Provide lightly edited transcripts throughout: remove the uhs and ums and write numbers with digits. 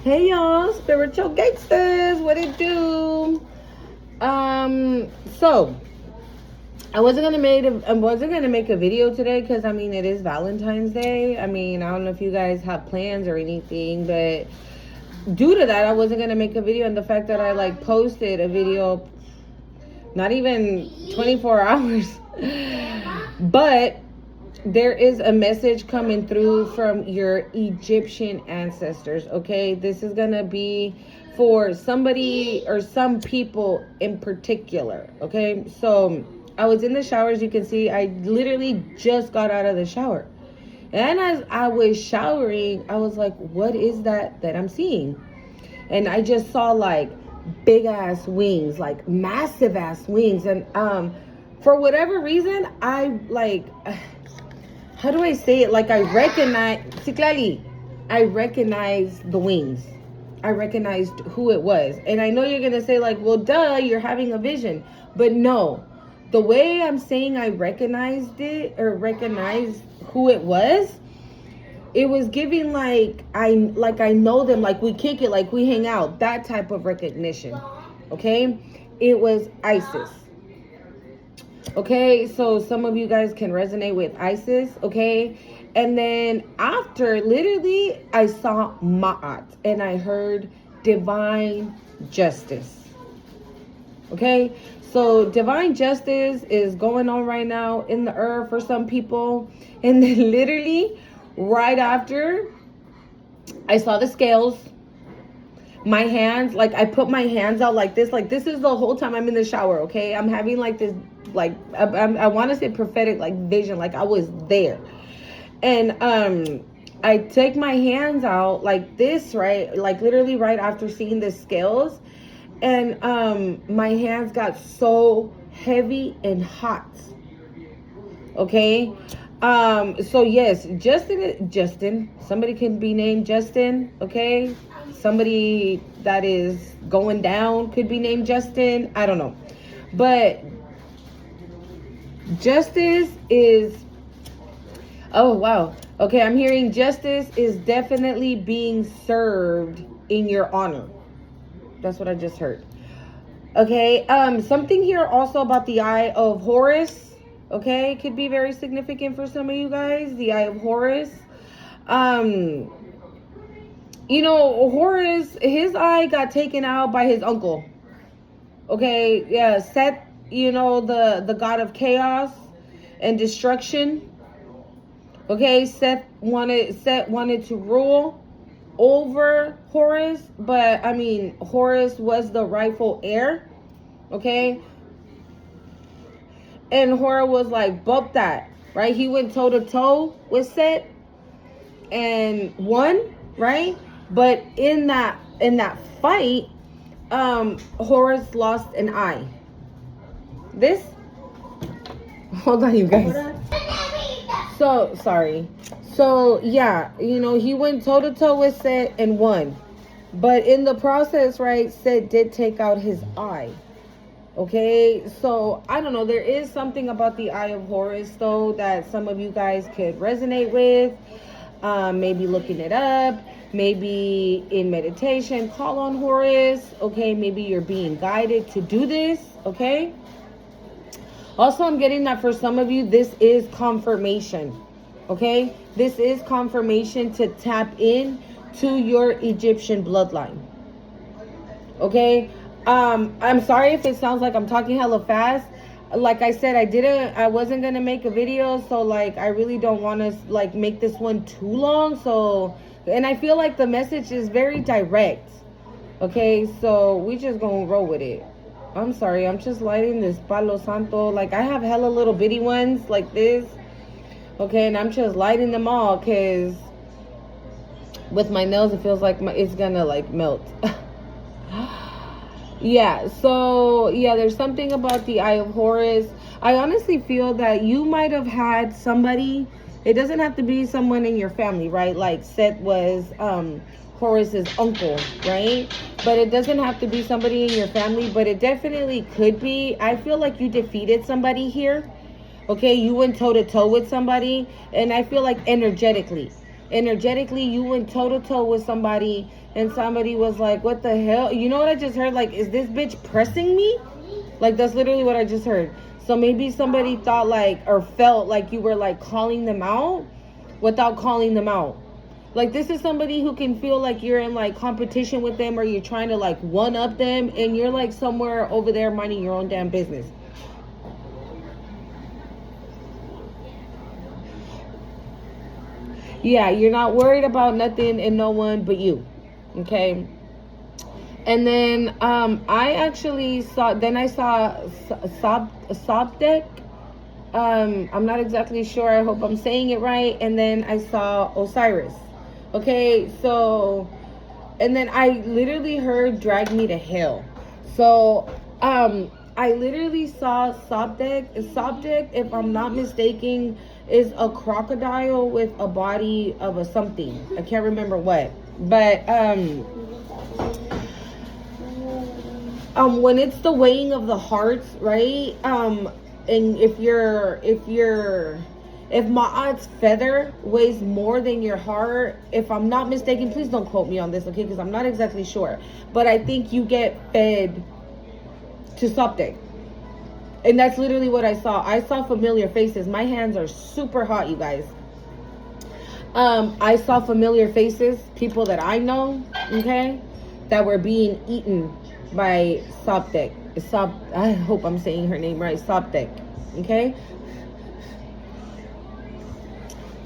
Hey y'all, spiritual gangsters, what it do? So I wasn't gonna make a video today because I mean it is Valentine's Day. I mean I don't know if you guys have plans or anything, but due to that I wasn't gonna make a video, and the fact that I like posted a video not even 24 hours, but there is a message coming through from your Egyptian ancestors, okay? This is gonna be for somebody or some people in particular, okay? So I was in the shower, as you can see. I literally just got out of the shower. And as I was showering, I was like, what is that I'm seeing? And I just saw like big ass wings, like massive ass wings. And for whatever reason, I like... how do I say it? Like I recognized the wings. I recognized who it was. And I know you're going to say like, well, duh, you're having a vision. But no, the way I'm saying I recognized it or recognized who it was giving like I know them, like we kick it, like we hang out, that type of recognition. Okay? It was Isis. Okay, so some of you guys can resonate with Isis, okay? And then after, literally, I saw Ma'at and I heard divine justice. Okay, so divine justice is going on right now in the earth for some people. And then literally, right after, I saw the scales. My hands, like I put my hands out like this is the whole time I'm in the shower, okay? I'm having like this, like, I want to say prophetic, like vision, like I was there. And I take my hands out like this, right? Like literally right after seeing the scales. And my hands got so heavy and hot. Okay? So yes, Justin, somebody can be named Justin, okay? Somebody that is going down could be named Justin. I don't know. But justice is... oh, wow. Okay, I'm hearing justice is definitely being served in your honor. That's what I just heard. Okay, something here also about the Eye of Horus. Okay, could be very significant for some of you guys. The Eye of Horus. You know, Horus, his eye got taken out by his uncle. Okay, yeah, Seth, you know, the god of chaos and destruction. Okay, Seth wanted to rule over Horus, but I mean, Horus was the rightful heir. Okay? And Horus was like, bump that, right? He went toe to toe with Seth and won, right? But in that fight, Horus lost an eye. This, hold on, you guys. So sorry. So yeah, you know, he went toe to toe with Seth and won. But in the process, right, Seth did take out his eye. Okay, so I don't know. There is something about the Eye of Horus, though, that some of you guys could resonate with. Maybe looking it up, maybe in meditation, call on Horus. Okay, maybe you're being guided to do this. Okay. Also, I'm getting that for some of you, this is confirmation. Okay, this is confirmation to tap in to your Egyptian bloodline. Okay. I'm sorry if it sounds like I'm talking hella fast. Like I said, I wasn't gonna make a video, so like I really don't want to like make this one too long. So, and I feel like the message is very direct. Okay, so we just gonna roll with it. I'm sorry, I'm just lighting this Palo Santo. Like I have hella little bitty ones like this. Okay, and I'm just lighting them all because with my nails it feels like it's gonna like melt. Yeah, so yeah, there's something about the Eye of Horus. I honestly feel that you might have had somebody, it doesn't have to be someone in your family, right? Like Seth was Horus's uncle, right? But it doesn't have to be somebody in your family, but it definitely could be. I feel like you defeated somebody here. Okay, you went toe to toe with somebody, and I feel like energetically you went toe to toe with somebody, and somebody was like, what the hell? You know what I just heard? Like, is this bitch pressing me? Like, that's literally what I just heard. So maybe somebody thought like, or felt like you were like calling them out without calling them out. Like, this is somebody who can feel like you're in like competition with them, or you're trying to like one up them, and you're like somewhere over there minding your own damn business. Yeah, you're not worried about nothing and no one but you. Okay. And then I actually saw, then I saw Sobdek. I'm not exactly sure. I hope I'm saying it right. And then I saw Osiris. Okay, so, and then I literally heard Drag Me to Hell. So, I literally saw Sobdek. Sobdek, if I'm not mistaken, is a crocodile with a body of a something. I can't remember what. But, when it's the weighing of the hearts, right? And if Ma'at's feather weighs more than your heart, if I'm not mistaken, please don't quote me on this, okay? Because I'm not exactly sure. But I think you get fed to Sobdek. And that's literally what I saw. I saw familiar faces. My hands are super hot, you guys. I saw familiar faces, people that I know, okay, that were being eaten by Sobdek. I hope I'm saying her name right, Sobdek, okay?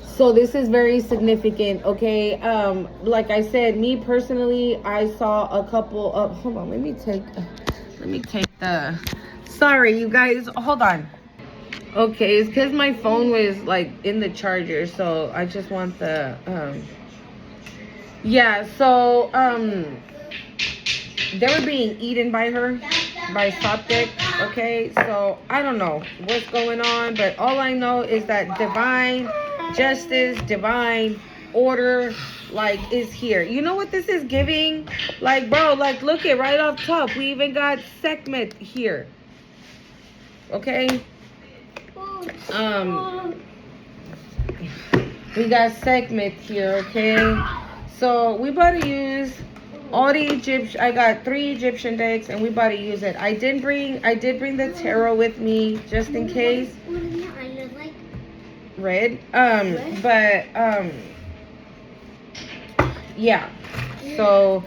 So this is very significant, okay? Like I said, me personally, I saw a couple of, hold on, let me take the, sorry, you guys, hold on. Okay, it's because my phone was like in the charger, so I just want the, yeah, so, they were being eaten by her, by Sobdek, okay? So, I don't know what's going on, but all I know is that divine justice, divine order, like, is here. You know what this is giving? Like, bro, like, look it right off top. We even got Sekhmet here, okay? We got Sekhmet here, okay? So, we about to use all the Egyptian, I got 3 Egyptian decks, and we about to use it. I did bring the tarot with me just in case. Red. Yeah. So,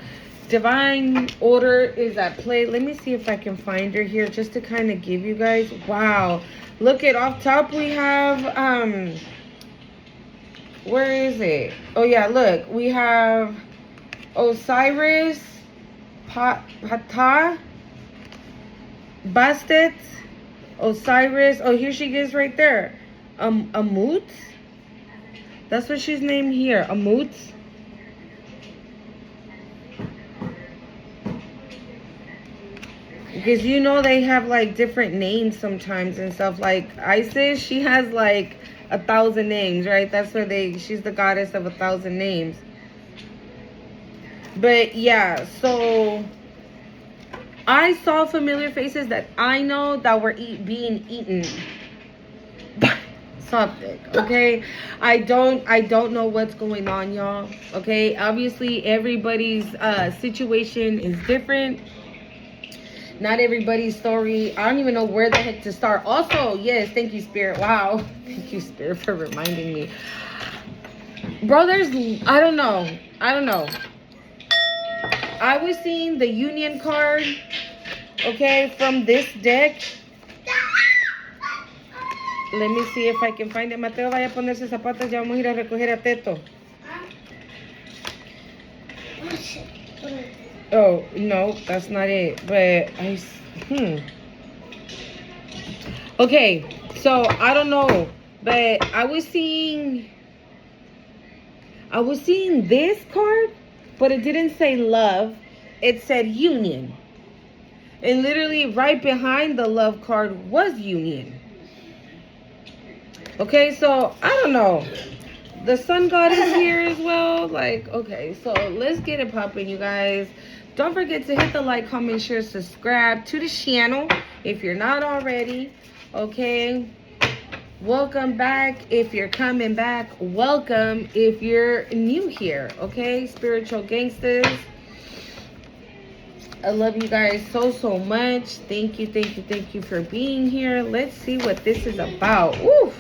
divine order is at play. Let me see if I can find her here just to kind of give you guys. Wow. Look at off top we have, where is it? Oh yeah, look. We have Osiris, Ptah, Bastet, Osiris. Oh, here she is right there. Amut. That's what she's named here. Amut. Because you know they have like different names sometimes and stuff. Like Isis, she has like 1,000 names, right? That's where she's the goddess of 1,000 names. But yeah, so I saw familiar faces that I know that were being eaten by something, okay? I don't know what's going on, y'all, okay? Obviously, everybody's situation is different. Not everybody's story. I don't even know where the heck to start. Also, yes, thank you, Spirit. Wow. Thank you, Spirit, for reminding me. Bro, I don't know. I was seeing the Union card, okay, from this deck. Let me see if I can find it. Mateo, vaya a ponerse zapatos. Ya vamos a ir a recoger a Teto. Oh, no, that's not it. But Okay, so I don't know. But I was seeing this card, but it didn't say love. It said union. And literally right behind the love card was union. Okay, so I don't know. The sun god is here as well. Like, okay, so let's get it popping, you guys. Don't forget to hit the like, comment, share, subscribe to the channel if you're not already. Okay. Welcome back. If you're coming back, welcome. If you're new here, okay? Spiritual gangsters. I love you guys so much. Thank you for being here. Let's see what this is about. Woo!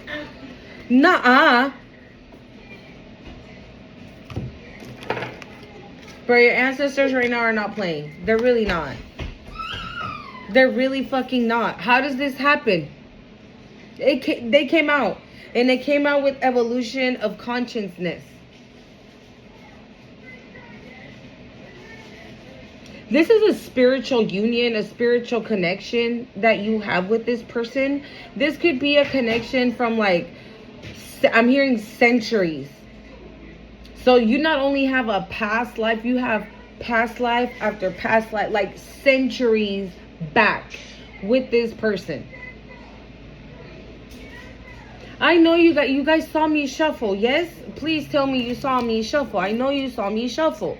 Nuh-uh. Bro, your ancestors right now are not playing. They're really not. They're really fucking not. How does this happen? They came out. And they came out with evolution of consciousness. This is a spiritual union, a spiritual connection that you have with this person. This could be a connection from like, I'm hearing centuries. So you not only have a past life, you have past life after past life, like centuries back with this person. I know you guys saw me shuffle. Yes? Please tell me you saw me shuffle. I know you saw me shuffle.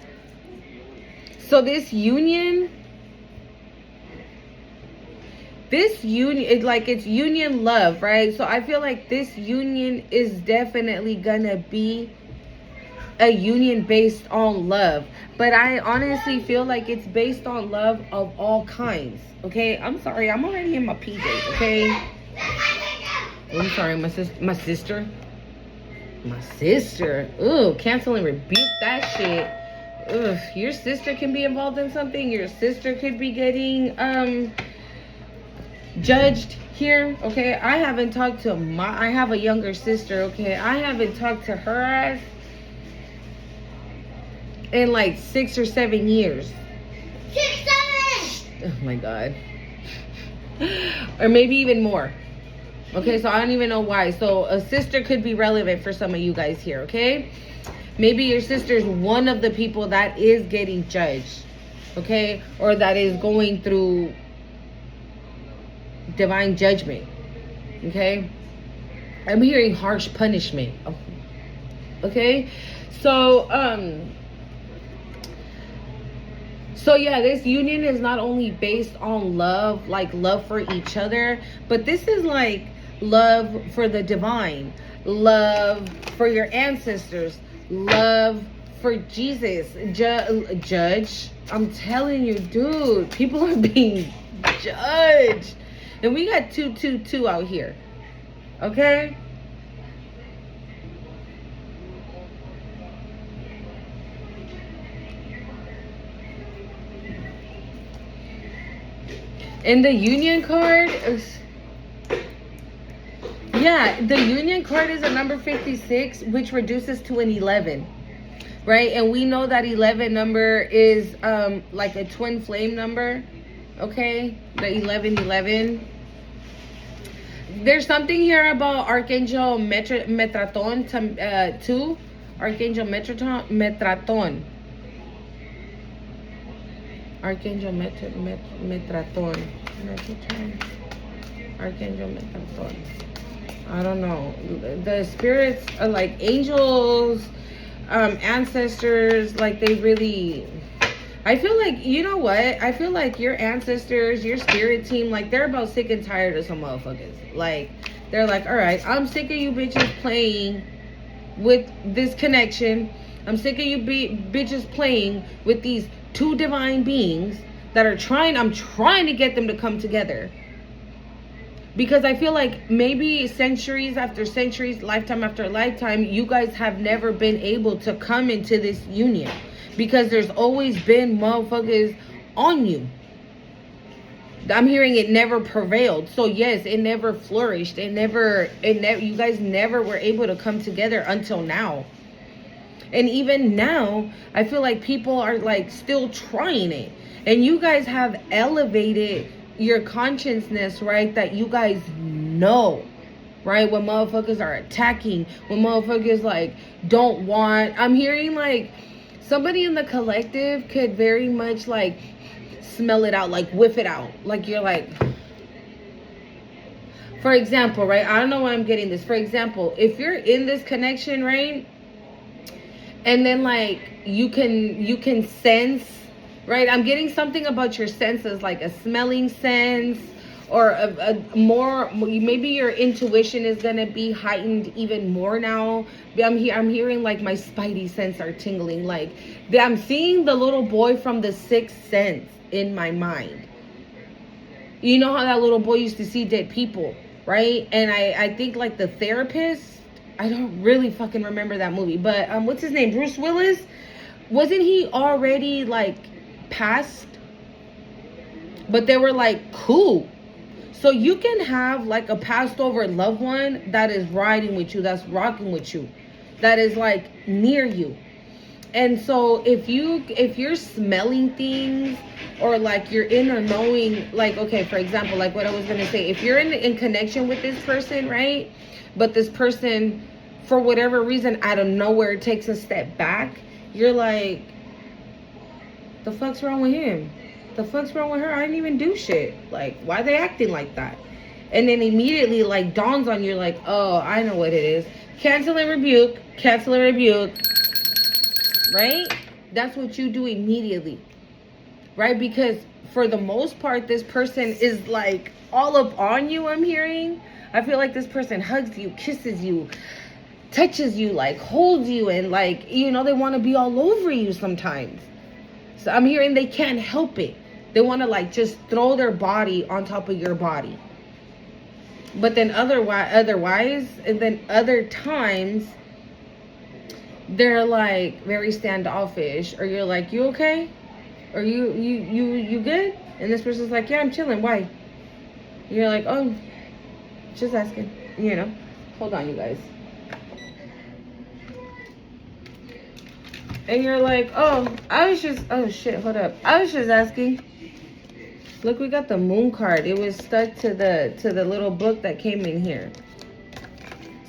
So this union, it's union love, right? So I feel like this union is definitely gonna be a union based on love. But I honestly feel like it's based on love of all kinds. Okay? I'm sorry. I'm already in my PJs, okay? I'm sorry, my sister. My sister. Ooh, cancel and rebuke that shit. Ugh, your sister can be involved in something. Your sister could be getting judged here. Okay, I haven't talked to I have a younger sister. Okay, I haven't talked to her ass in like 6 or 7 years. 6, 7. Oh my god. Or maybe even more. Okay, so I don't even know why. So a sister could be relevant for some of you guys here, okay? Maybe your sister's one of the people that is getting judged, okay? Or that is going through divine judgment, okay? I'm hearing harsh punishment, okay? So yeah, this union is not only based on love, like love for each other, but this is like love for the divine, love for your ancestors, love for Jesus. Judge. I'm telling you, dude, people are being judged. And we got 222 out here. Okay? And the union card is, yeah, the union card is a number 56, which reduces to an 11, right? And we know that 11 number is like a twin flame number, okay? The 1111. There's something here about Archangel Metraton, 2. Archangel Metraton. Archangel Metraton. Archangel Metraton. I don't know. The spirits are like angels, ancestors, like they really, I feel like, you know what? I feel like your ancestors, your spirit team, like they're about sick and tired of some motherfuckers. Like, they're like, all right, I'm sick of you bitches playing with this connection. I'm sick of you bitches playing with these 2 divine beings that are I'm trying to get them to come together. Because I feel like maybe centuries after centuries, lifetime after lifetime, you guys have never been able to come into this union. Because there's always been motherfuckers on you. I'm hearing it never prevailed. So yes, it never flourished. You guys never were able to come together until now. And even now, I feel like people are like still trying it. And you guys have elevated your consciousness, right? That you guys know, right? When motherfuckers are attacking, when motherfuckers like don't want, I'm hearing like somebody in the collective could very much like smell it out, like whiff it out. Like you're like, for example, right? I don't know why I'm getting this. For example, if you're in this connection, right? And then like you can sense, right? I'm getting something about your senses, like a smelling sense or a more, maybe your intuition is gonna be heightened even more now. I'm hearing like my spidey sense are tingling. Like I'm seeing the little boy from the Sixth Sense in my mind. You know how that little boy used to see dead people, right? And I think like the therapist, I don't really fucking remember that movie, but what's his name? Bruce Willis? Wasn't he already like passed? But they were like, cool. So you can have like a passed over loved one that is riding with you, that's rocking with you, that is like near you. And so if you're smelling things, or like you're in or knowing, like, okay, for example, like what I was gonna say, if you're in connection with this person, right, but this person for whatever reason out of nowhere takes a step back, you're like, the fuck's wrong with him? The fuck's wrong with her? I didn't even do shit. Like, why are they acting like that? And then immediately like dawns on you, like, oh, I know what it is. Cancel and rebuke, right? That's what you do immediately, right? Because for the most part, this person is like all up on you. I'm hearing, I feel like this person hugs you, kisses you, touches you, like holds you, and like, you know, they want to be all over you sometimes. So I'm hearing they can't help it. They want to like just throw their body on top of your body. But then otherwise, and then other times, they're like very standoffish, or you're like, you okay? Or you good? And this person's like, yeah, I'm chilling. Why? You're like, oh, just asking, you know. Hold on, you guys. And you're like, oh shit, hold up. I was just asking. Look, we got the moon card. It was stuck to the little book that came in here.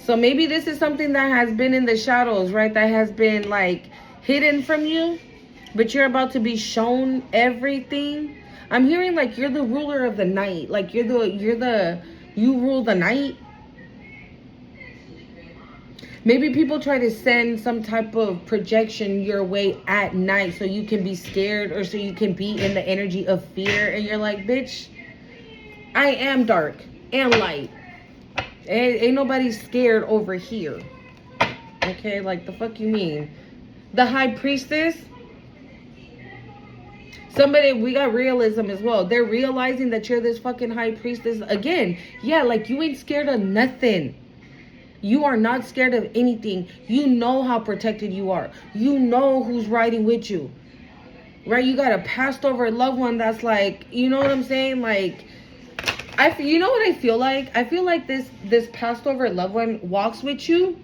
So maybe this is something that has been in the shadows, right? That has been like hidden from you, but you're about to be shown everything. I'm hearing like you're the ruler of the night. Like you rule the night. Maybe people try to send some type of projection your way at night so you can be scared, or so you can be in the energy of fear. And you're like, bitch, I am dark and light. Ain't nobody scared over here. Okay, like the fuck you mean? The high priestess. We got realism as well. They're realizing that you're this fucking high priestess again. Yeah, like you ain't scared of nothing. You are not scared of anything. You know how protected you are. You know who's riding with you. Right? You got a passed over loved one that's like, you know what I'm saying? Like, you know what I feel like? I feel like this passed over loved one walks with you.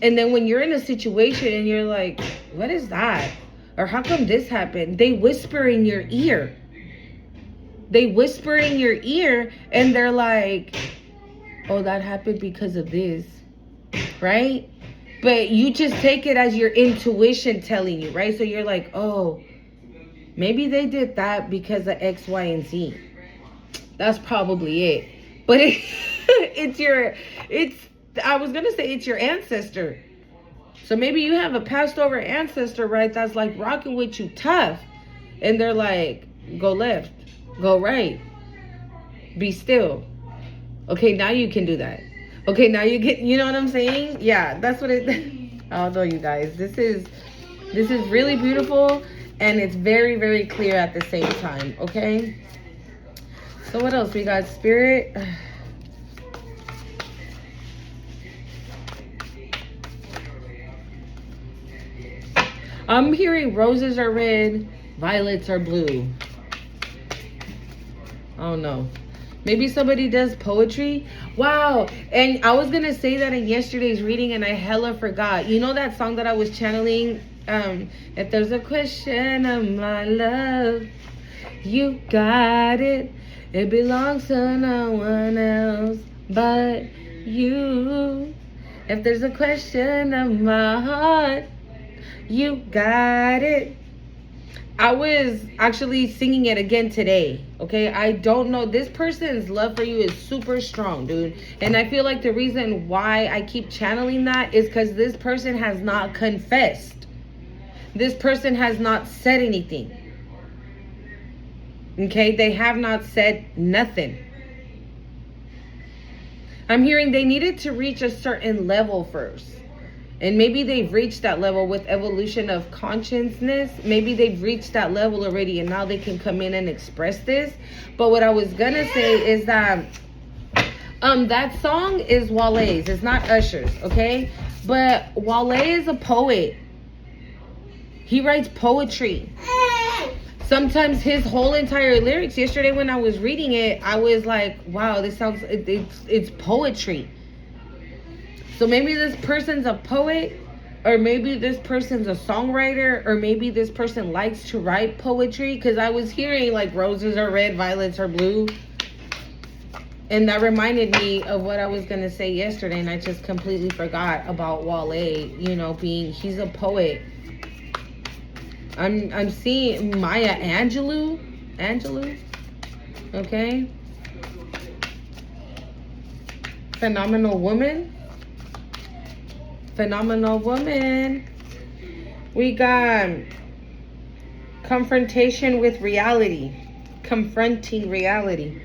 And then when you're in a situation and you're like, what is that? Or how come this happened? They whisper in your ear. And they're like, oh, that happened because of this. Right? But you just take it as your intuition telling you, right? So you're like, oh, maybe they did that because of X, Y, and Z. That's probably it. But it's your ancestor. So maybe you have a passed over ancestor, right? That's like rocking with you tough. And they're like, go left, go right, be still. Okay, now you can do that. Okay, now you get, you know what I'm saying? Yeah, that's what it, I'll know you guys. This is really beautiful, and it's very, very clear at the same time, okay? So what else? We got spirit. I'm hearing roses are red, violets are blue. I don't know. Maybe somebody does poetry. Wow. And I was going to say that in yesterday's reading and I hella forgot. You know that song that I was channeling? If there's a question of my love, you got it. It belongs to no one else but you. If there's a question of my heart, you got it. I was actually singing it again today, okay? I don't know. This person's love for you is super strong, dude. And I feel like the reason why I keep channeling that is because this person has not confessed. This person has not said anything. Okay? They have not said nothing. I'm hearing they needed to reach a certain level first. And maybe they've reached that level with evolution of consciousness. Maybe they've reached that level already and now they can come in and express this. But what I was going to say is that that song is Wale's. It's not Usher's, okay? But Wale is a poet. He writes poetry. Sometimes his whole entire lyrics, yesterday when I was reading it, I was like, wow, this sounds, it's poetry. So maybe this person's a poet, or maybe this person's a songwriter, or maybe this person likes to write poetry. Because I was hearing like roses are red, violets are blue. And that reminded me of what I was going to say yesterday. And I just completely forgot about Wale, you know, he's a poet. I'm seeing Maya Angelou, okay? Phenomenal woman. We got confrontation with reality. Confronting reality.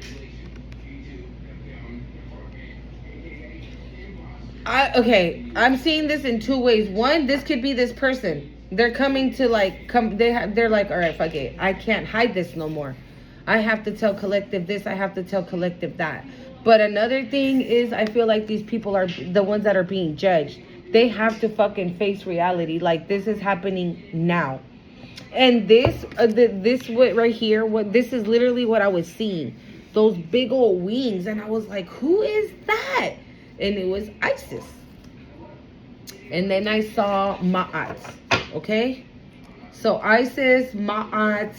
I'm seeing this in two ways. One, this could be this person. They're coming to they're like, all right, fuck it. I can't hide this no more. I have to tell collective this. I have to tell collective that. But another thing is, I feel like these people are the ones that are being judged. They have to fucking face reality. Like, this is happening now. And this what right here, this is literally what I was seeing. Those big old wings. And I was like, who is that? And it was Isis. And then I saw Ma'at. Okay? So Isis, Ma'at,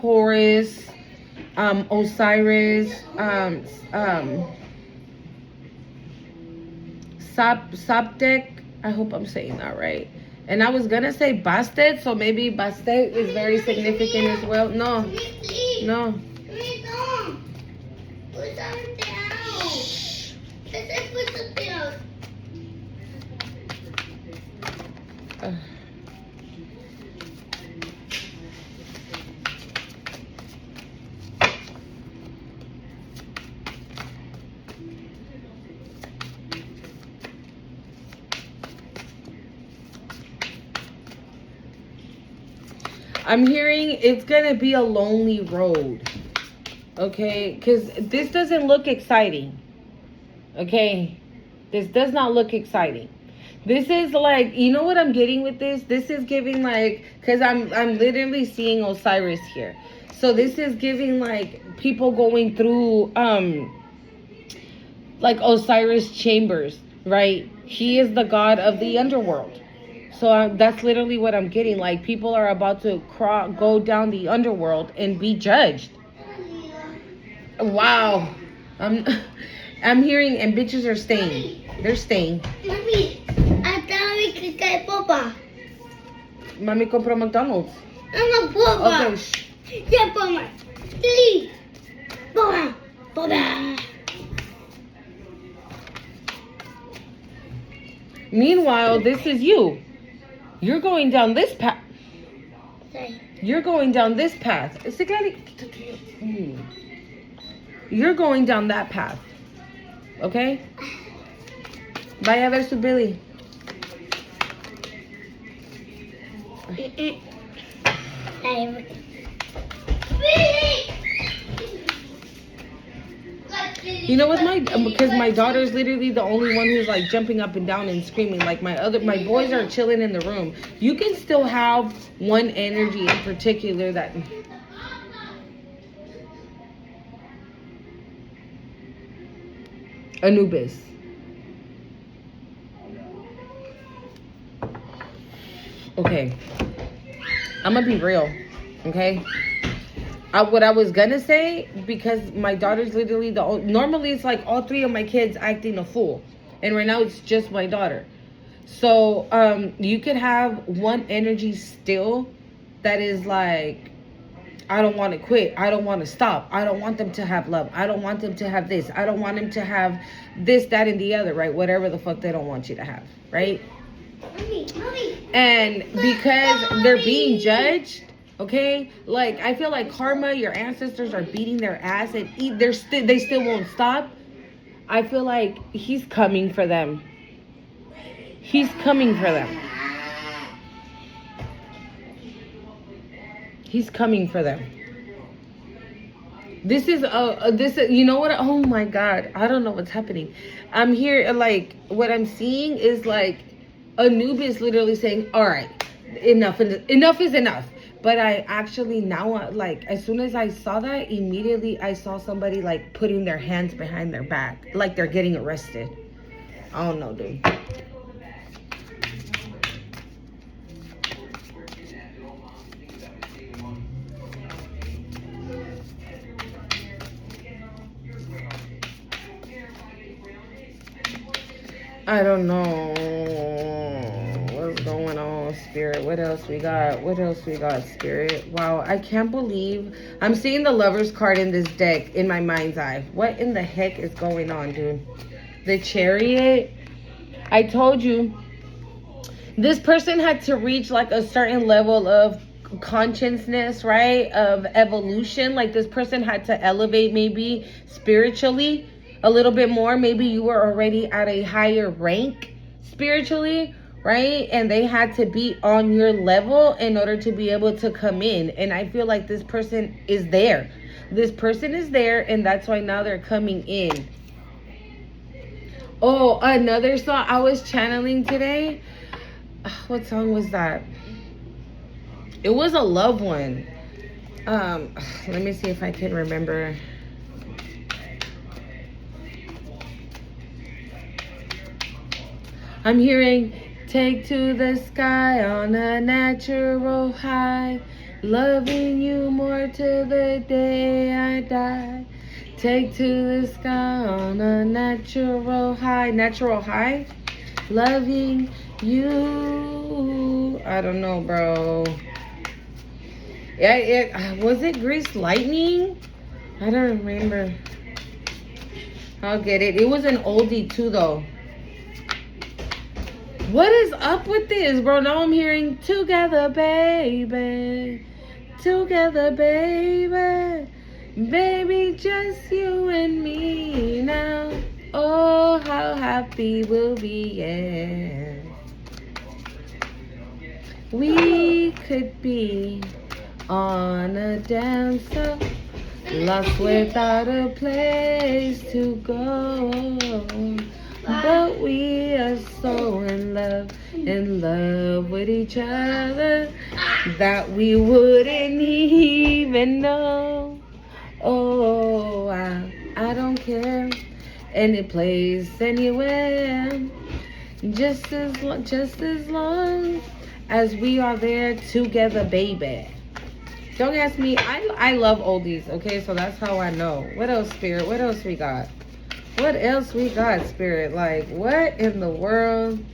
Horus, Osiris, Saptek. I hope I'm saying that right. And I was gonna say Bastet, so maybe Bastet is very significant as well. No. Put something down. Put something else. I'm hearing it's gonna be a lonely road. Okay? Because this doesn't look exciting. Okay? This does not look exciting. This is like, you know what I'm getting with this? This is giving like, because I'm literally seeing Osiris here. So this is giving like people going through like Osiris chambers, right? He is the god of the underworld. So that's literally what I'm getting. Like, people are about to go down the underworld and be judged. Wow. I'm hearing, and bitches are staying. They're staying. Mommy, I thought we could get boba. Mami compró McDonald's. I'm a boba. Okay, shh. Yeah, boba. Please. Boba. Meanwhile, this is you. You're going down this path. You're going down this path. You're going down that path. Okay? Vaya a ver su Billy. You know what, because my daughter's literally the only one who's like jumping up and down and screaming. Like my boys are chilling in the room. You can still have one energy in particular that Anubis. Okay, I'm gonna be real. Okay. What I was gonna say, because my daughter's literally normally it's like all three of my kids acting a fool, and right now it's just my daughter. So you could have one energy still that is like, I don't want to quit, I don't want to stop, I don't want them to have love, I don't want them to have this, I don't want them to have this, that, and the other, right? Whatever the fuck they don't want you to have, right? Mommy. And because they're being judged. Okay, like I feel like karma, your ancestors are beating their ass and they still won't stop. I feel like he's coming for them. He's coming for them. He's coming for them. This is you know what? Oh my God, I don't know what's happening. I'm here, like, what I'm seeing is like Anubis literally saying, all right, enough is enough. But I actually now, like, as soon as I saw that, immediately I saw somebody like putting their hands behind their back, like they're getting arrested. I don't know, dude. I don't know what's going on, Spirit. What else we got? What else we got, Spirit? Wow, I can't believe I'm seeing the Lover's card in this deck in my mind's eye. What in the heck is going on, dude? The Chariot. I told you, this person had to reach like a certain level of consciousness, right? Of evolution. Like, this person had to elevate maybe spiritually a little bit more. Maybe you were already at a higher rank spiritually, right? And they had to be on your level in order to be able to come in. And I feel like this person is there. This person is there, and that's why now they're coming in. Oh, another song I was channeling today. What song was that? It was a love one. Let me see if I can remember. I'm hearing, take to the sky on a natural high, loving you more till the day I die. Take to the sky on a natural high. Natural high? Loving you. I don't know, bro. Yeah, was it Grease Lightning? I don't remember. I'll get it. It was an oldie too, though. What is up with this, bro? Now I'm hearing together, baby. Together, baby. Baby, just you and me now. Oh, how happy we'll be, yeah. We could be on a dancer, lost without a place to go. But we are so in love with each other, that we wouldn't even know. Oh, I don't care, any place, anywhere, just as long as we are there together, baby. Don't ask me. I love oldies, okay? So that's how I know. What else, Spirit? What else we got? What else we got, Spirit? Like, what in the world?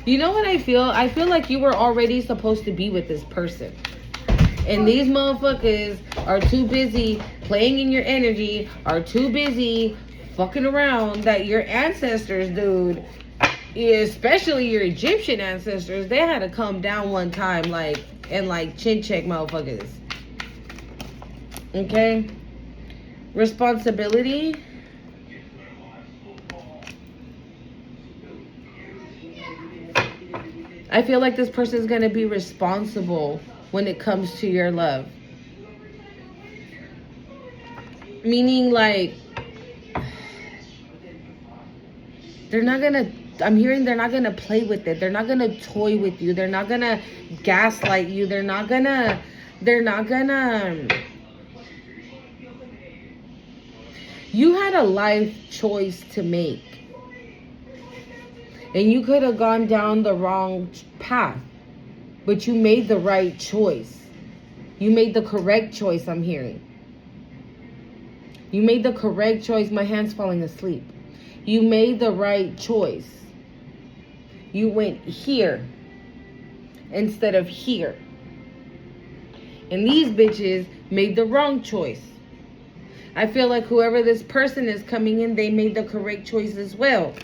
You know what I feel? I feel like you were already supposed to be with this person. And these motherfuckers are too busy playing in your energy, are too busy fucking around, that your ancestors, dude, especially your Egyptian ancestors, they had to come down one time, like, and like chin check motherfuckers. Okay? Responsibility. I feel like this person is going to be responsible when it comes to your love. Meaning, like, they're not going to, I'm hearing they're not going to play with it. They're not going to toy with you. They're not going to gaslight you. They're not going to, you had a life choice to make. And you could have gone down the wrong path. But you made the right choice. You made the correct choice, I'm hearing. You made the correct choice. My hand's falling asleep. You made the right choice. You went here instead of here. And these bitches made the wrong choice. I feel like whoever this person is coming in, they made the correct choice as well.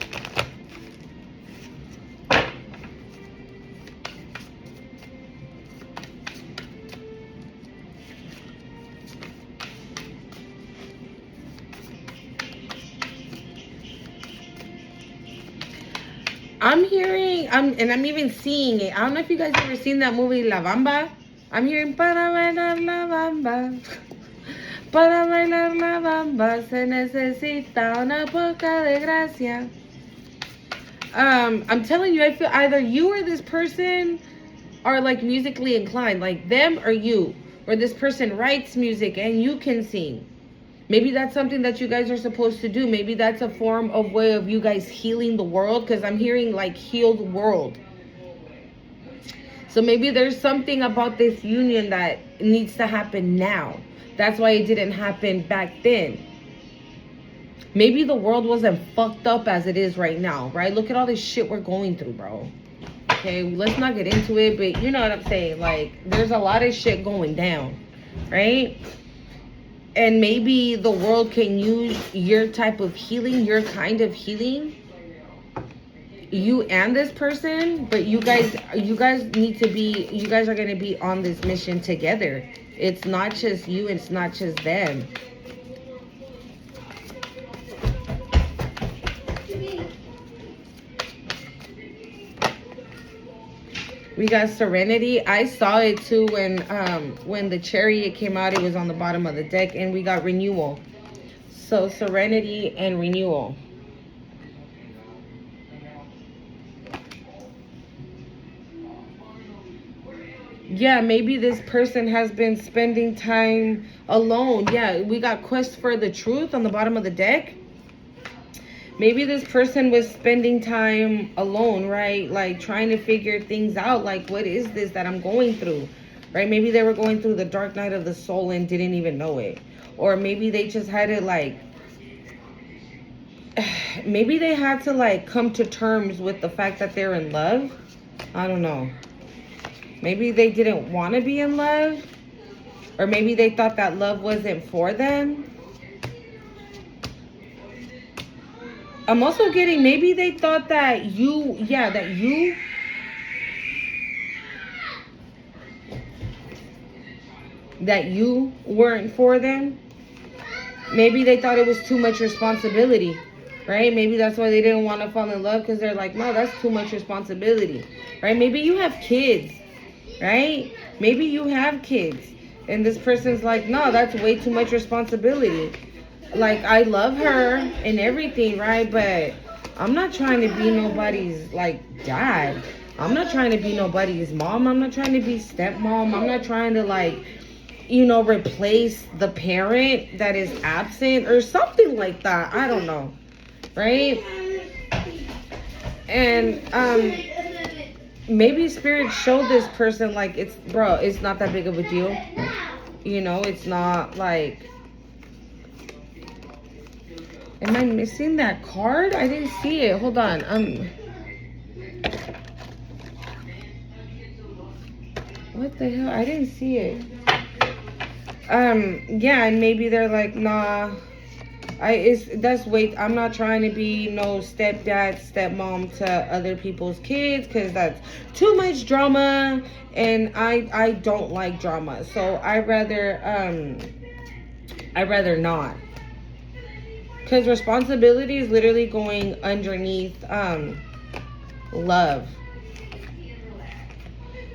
I'm hearing, I'm even seeing it. I don't know if you guys ever seen that movie La Bamba. I'm hearing para bailar la bamba. Para bailar la bamba se necesita una poca de gracia. I'm telling you, I feel either you or this person are like musically inclined, like them or you, or this person writes music and you can sing. Maybe that's something that you guys are supposed to do. Maybe that's a form of way of you guys healing the world, because I'm hearing like heal the world. So maybe there's something about this union that needs to happen now. That's why it didn't happen back then. Maybe the world wasn't fucked up as it is right now, right? Look at all this shit we're going through, bro. Okay, let's not get into it, but you know what I'm saying. Like, there's a lot of shit going down, right? And maybe the world can use your type of healing, your kind of healing, you and this person, but you guys need to be, you guys are going to be on this mission together. It's not just you, it's not just them. We got Serenity. I saw it too when the Chariot came out. It was on the bottom of the deck. And we got Renewal. So Serenity and Renewal. Yeah, maybe this person has been spending time alone. Yeah, we got Quest for the Truth on the bottom of the deck. Maybe this person was spending time alone, right? Like trying to figure things out. Like, what is this that I'm going through, right? Maybe they were going through the dark night of the soul and didn't even know it. Or maybe they just had to like, maybe they had to like come to terms with the fact that they're in love. I don't know. Maybe they didn't want to be in love. Or maybe they thought that love wasn't for them. I'm also getting, maybe they thought that that you weren't for them. Maybe they thought it was too much responsibility, right? Maybe that's why they didn't want to fall in love, because they're like, no, that's too much responsibility, right? Maybe you have kids, right? Maybe you have kids, and this person's like, no, that's way too much responsibility. Like, I love her and everything, right? But I'm not trying to be nobody's, like, dad. I'm not trying to be nobody's mom. I'm not trying to be stepmom. I'm not trying to, like, you know, replace the parent that is absent or something like that. I don't know, right? And maybe Spirit showed this person, like, it's not that big of a deal. You know, it's not, like... Am I missing that card? I didn't see it. Hold on. What the hell? I didn't see it. Yeah, and maybe they're like, nah. I'm not trying to be no stepdad, stepmom to other people's kids, because that's too much drama, and I don't like drama. So I'd rather not. Because responsibility is literally going underneath love.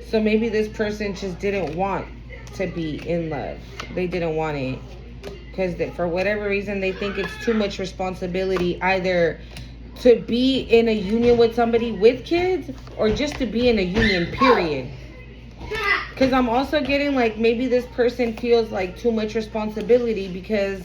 So maybe this person just didn't want to be in love. They didn't want it. Because for whatever reason, they think it's too much responsibility either to be in a union with somebody with kids or just to be in a union, period. Because I'm also getting like maybe this person feels like too much responsibility because...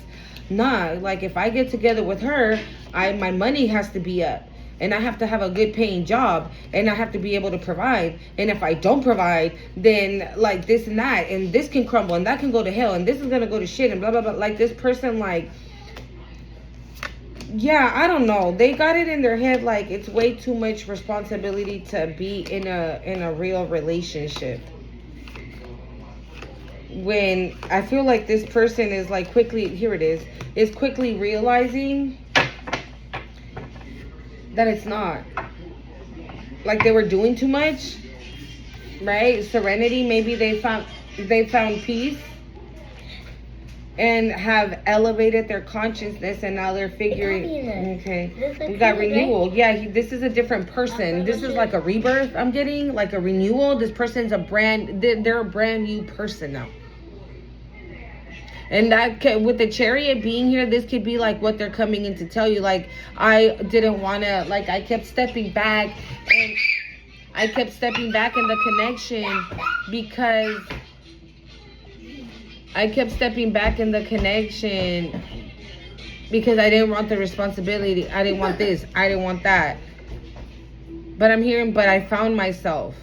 Nah, like if I get together with her, my money has to be up, and I have to have a good paying job, and I have to be able to provide. And if I don't provide, then like this and that, and this can crumble, and that can go to hell, and this is gonna go to shit, and blah blah blah. Like this person, like, yeah, I don't know. They got it in their head like it's way too much responsibility to be in a real relationship. When I feel like this person is like quickly realizing that it's not. Like they were doing too much, right? Serenity, maybe they found peace. and have elevated their consciousness, and now they're figuring. Okay, we got renewal. Yeah, this is a different person. This is like a rebirth. I'm getting like a renewal. This person's they're a brand new person now. And with the chariot being here, this could be like what they're coming in to tell you. Like, I didn't want to, like, I kept stepping back, and I kept stepping back in the connection because I didn't want the responsibility. I didn't want this. I didn't want that. But I'm hearing, but I found myself.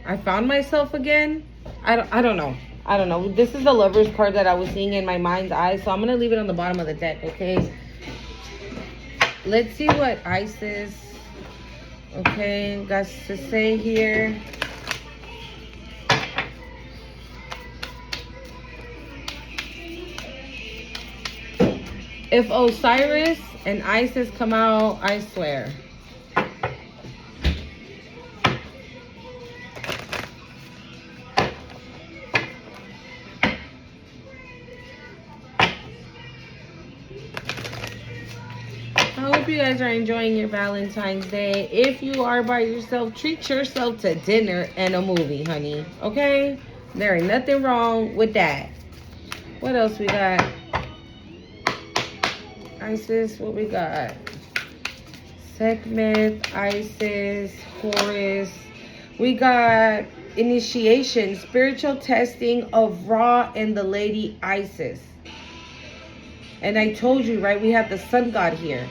I found myself again. I don't know. I don't know. This is the Lover's card that I was seeing in my mind's eye. So I'm going to leave it on the bottom of the deck, okay? Let's see what Isis, okay, got to say here. If Osiris and Isis come out, I swear. I hope you guys are enjoying your Valentine's Day. If you are by yourself, treat yourself to dinner and a movie, honey. Okay? There ain't nothing wrong with that. What else we got? Isis, what we got? Sekhmet, Isis, Horus. We got initiation, spiritual testing of Ra and the Lady Isis. And I told you, right, we have the sun god here.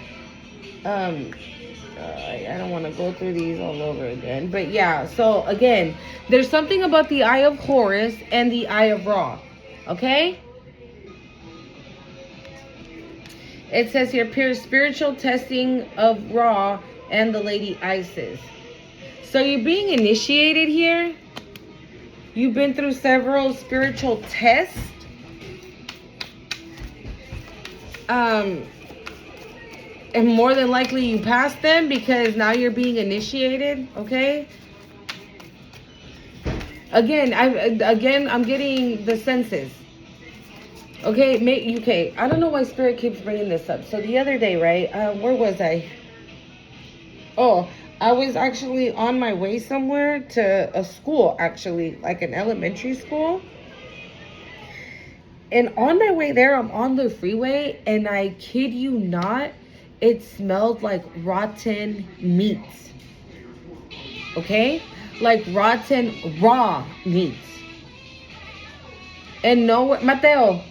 I don't want to go through these all over again. But yeah, so again, there's something about the Eye of Horus and the Eye of Ra. Okay? It says here, spiritual testing of Ra and the Lady Isis. So you're being initiated here. You've been through several spiritual tests. And more than likely you passed them because now you're being initiated, okay? Again, I'm getting the senses. Okay, I don't know why Spirit keeps bringing this up. So the other day, right, where was I? Oh, I was actually on my way somewhere to a school, actually, like an elementary school. And on my way there, I'm on the freeway, and I kid you not, it smelled like rotten meat. Okay? Like rotten raw meat. And nowhere, Mateo,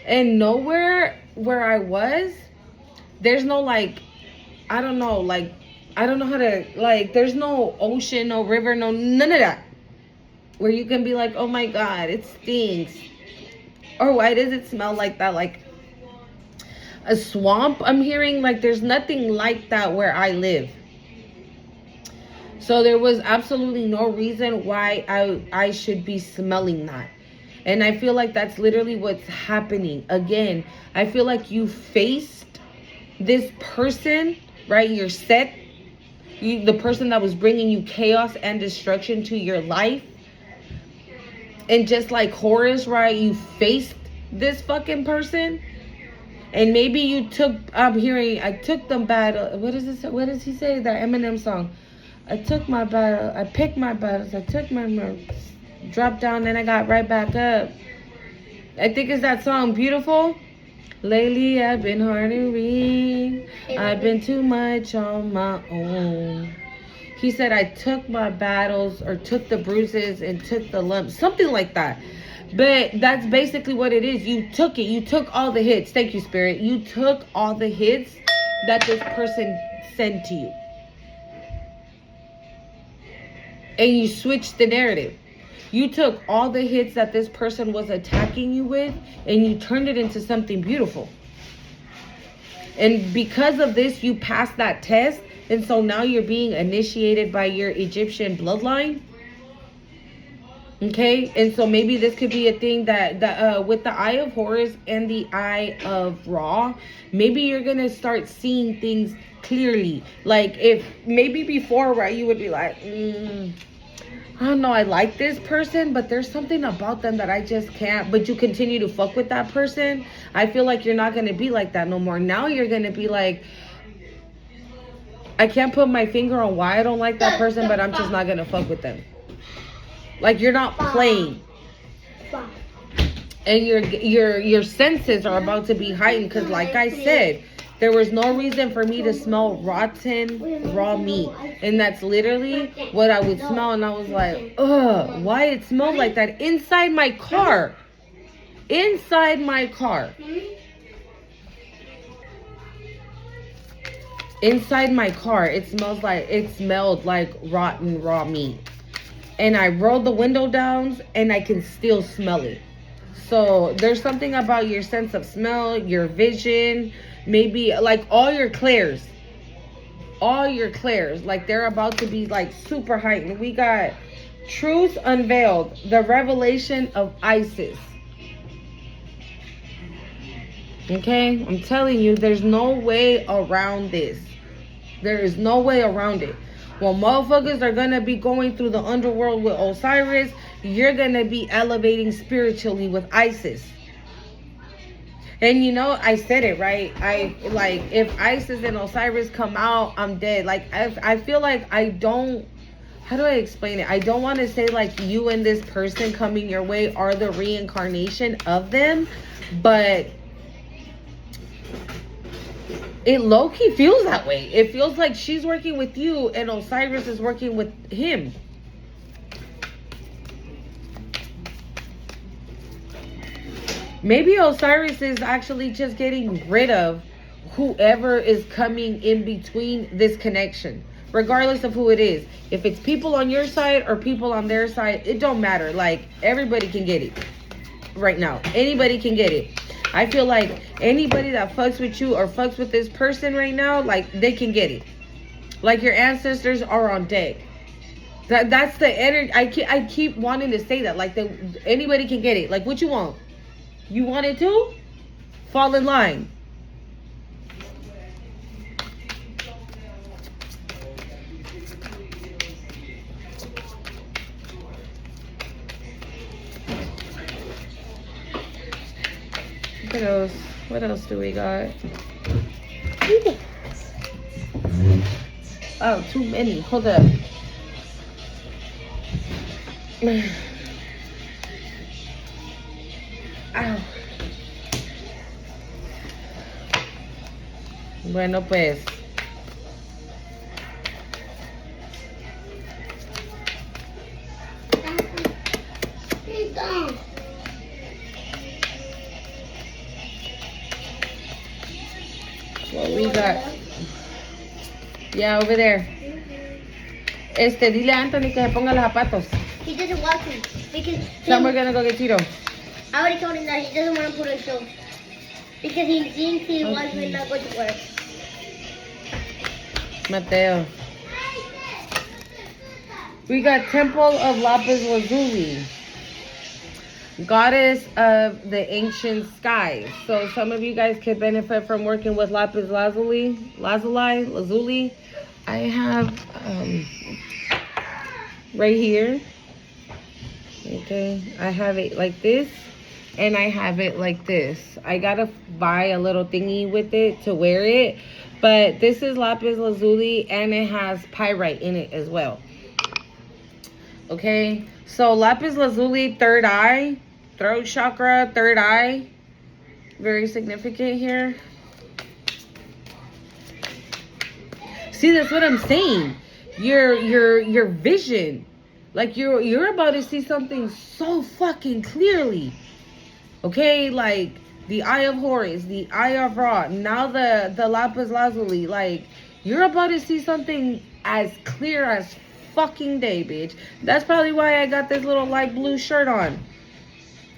and nowhere where I was, there's no like, I don't know how to, like, there's no ocean, no river, no, none of that. Where you can be like, oh my God, it stinks. Or why does it smell like that? Like a swamp, I'm hearing. Like there's nothing like that where I live. So there was absolutely no reason why I should be smelling that. And I feel like that's literally what's happening. Again, I feel like you faced this person, right? You're set. The person that was bringing you chaos and destruction to your life. And just like Horus, right? You faced this fucking person. And maybe you took, I'm hearing, I took the battle. What is this? What does he say? That Eminem song. I took my battle. I picked my battles. I took my dropped down, then I got right back up. I think it's that song, Beautiful. Lately I've been hard to read. I've been too much on my own. He said I took my battles, or took the bruises and took the lumps. Something like that. But that's basically what it is. You took it. You took all the hits. Thank you, Spirit. You took all the hits that this person sent to you. And you switched the narrative. You took all the hits that this person was attacking you with, and you turned it into something beautiful. And because of this, you passed that test. And so now you're being initiated by your Egyptian bloodline. Okay? And so maybe this could be a thing that with the Eye of Horus and the Eye of Ra, maybe you're going to start seeing things clearly. Like if maybe before, right, you would be like, I don't know, I like this person, but there's something about them that I just can't. But you continue to fuck with that person. I feel like you're not going to be like that no more. Now you're going to be like, I can't put my finger on why I don't like that person, but I'm just not going to fuck with them. Like, you're not playing. And your senses are about to be heightened because, like I said, there was no reason for me to smell rotten raw meat. And that's literally what I would smell. And I was like, ugh, why it smelled like that inside my car. Inside my car. Inside my car, it smelled like rotten raw meat. And I rolled the window down and I can still smell it. So there's something about your sense of smell, your vision, maybe like all your clairs, like they're about to be like super heightened. We got truth unveiled, the revelation of Isis. Okay, I'm telling you, there's no way around this. There is no way around it. Well, motherfuckers are gonna be going through the underworld with Osiris. You're gonna be elevating spiritually with Isis. And you know, I said it, right? I like, if Isis and Osiris come out, I'm dead. Like, I feel like I don't, how do I explain it? I don't want to say like you and this person coming your way are the reincarnation of them, but it low-key feels that way. It feels like she's working with you and Osiris is working with him. Maybe Osiris is actually just getting rid of whoever is coming in between this connection, regardless of who it is. If it's people on your side or people on their side, it don't matter. Like, everybody can get it right now. Anybody can get it. I feel like anybody that fucks with you or fucks with this person right now, like, they can get it. Like, your ancestors are on deck. That's the energy. I keep wanting to say that. Like, anybody can get it. Like, what you want? You want it too? Fall in line. What else do we got? Oh, too many. Hold up. Ow. Bueno, pues. What we got? Yeah, over there. Dile a Anthony que se ponga los zapatos. He doesn't want to because Then we're gonna go get Tito. I already told him that he doesn't want to put on shows because he thinks he wants to not go to work. Mateo. We got Temple of Lapis Lazuli, goddess of the ancient skies. So some of you guys could benefit from working with Lapis Lazuli. I have right here. Okay, I have it like this, and I have it like this. I gotta buy a little thingy with it to wear it, but this is Lapis Lazuli, and it has pyrite in it as well. Okay, so Lapis Lazuli, third eye, throat chakra, third eye, very significant here. See, that's what I'm saying. Your vision, like you're about to see something so fucking clearly. Okay, like the Eye of Horus, the Eye of Ra, now the Lapis Lazuli, like you're about to see something as clear as fucking day, bitch. That's probably why I got this little light blue shirt on.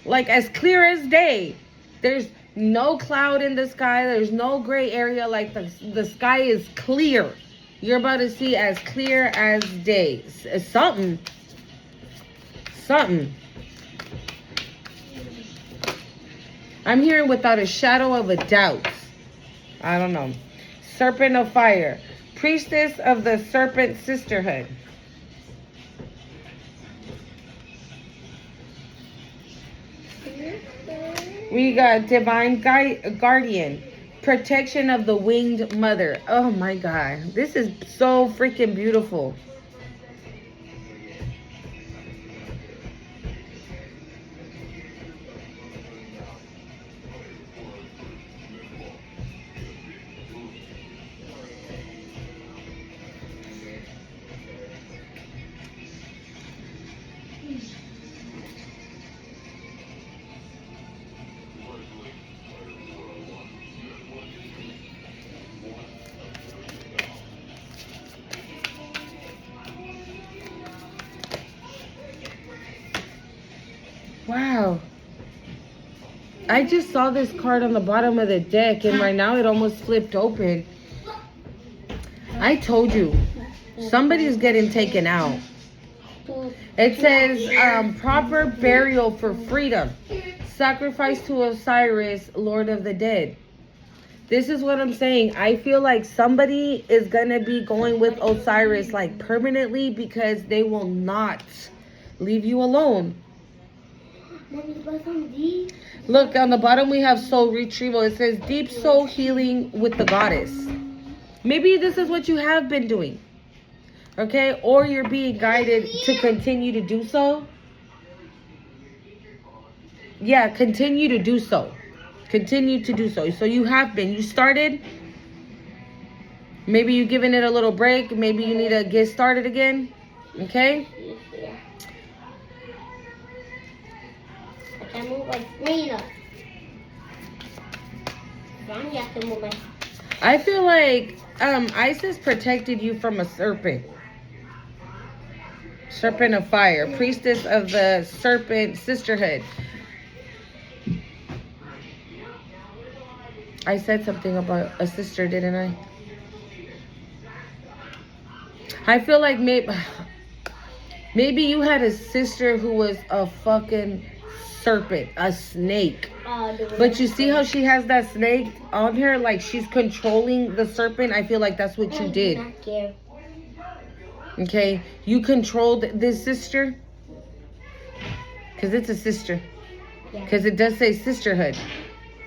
Like, as clear as day. There's no cloud in the sky. There's no gray area. Like, the sky is clear. You're about to see as clear as day. Something. I'm hearing without a shadow of a doubt. I don't know. Serpent of fire. Priestess of the serpent sisterhood. We got divine guardian, protection of the winged mother. Oh my God, this is so freaking beautiful. Wow. I just saw this card on the bottom of the deck, and right now it almost flipped open. I told you, somebody's getting taken out. It says proper burial for freedom. Sacrifice to Osiris, Lord of the Dead. This is what I'm saying. I feel like somebody is going to be going with Osiris like permanently, because they will not leave you alone. Look, on the bottom we have soul retrieval. It says deep soul healing with the goddess. Maybe this is what you have been doing. Okay? Or you're being guided to continue to do so. Yeah, continue to do so. Continue to do so. So you have been. You started. Maybe you're giving it a little break. Maybe you need to get started again. Okay? I move my screen up. I feel like Isis protected you from a serpent. Serpent of fire. Priestess of the serpent sisterhood. I said something about a sister, didn't I? I feel like maybe you had a sister who was a fucking serpent, a snake. But you see how she has that snake on her, like she's controlling the serpent? I feel like that's what you did. Okay, you controlled this sister, because it's a sister, because it does say sisterhood.